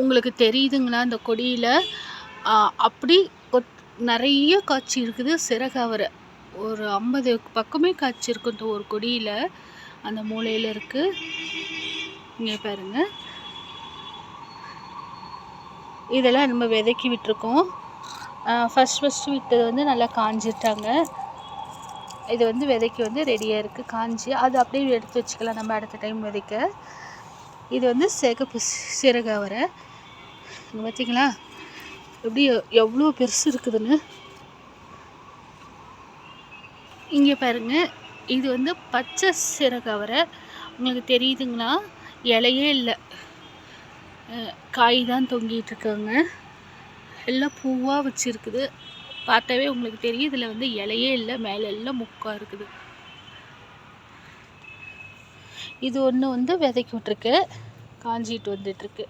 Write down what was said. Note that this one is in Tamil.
உங்களுக்கு தெரியுதுங்களா அந்த கொடியில் அப்படி நிறைய காய்ச்சி இருக்குது சிறகவரை. ஒரு 50 பக்கமே காய்ச்சிருக்கு இந்த ஒரு கொடியில். அந்த மூலையில் இருக்குது. இங்கே பாருங்க, இதெல்லாம் நம்ம விதைக்கி விட்டுருக்கோம். ஃபஸ்ட்டு விட்டது வந்து நல்லா காஞ்சிட்டாங்க. இது வந்து விதைக்கு வந்து ரெடியாக இருக்குது, காஞ்சி. அது அப்படியே எடுத்து வச்சுக்கலாம் நம்ம அடுத்த டைம் விதைக்க. இது வந்து சிகப்பு சிறகவரை. பார்த்தீங்களா எப்படி எவ்வளோ பெருசு இருக்குதுன்னு. இங்கே பாருங்க, இது வந்து பச்சை சிறகவரை. உங்களுக்கு தெரியுதுங்களா? இலையே இல்லை, காய் தான் தொங்கிட்டு இருக்குங்க. எல்லாம் பூவாக வச்சுருக்குது. பார்த்தாவே உங்களுக்கு தெரியும் இதில் வந்து இலையே இல்லை, மேலே எல்லாம் முக்காக இருக்குது. இது ஒன்று வந்து விதைக்கி விட்டுருக்கு, காஞ்சிட்டு வந்துட்டுருக்கு.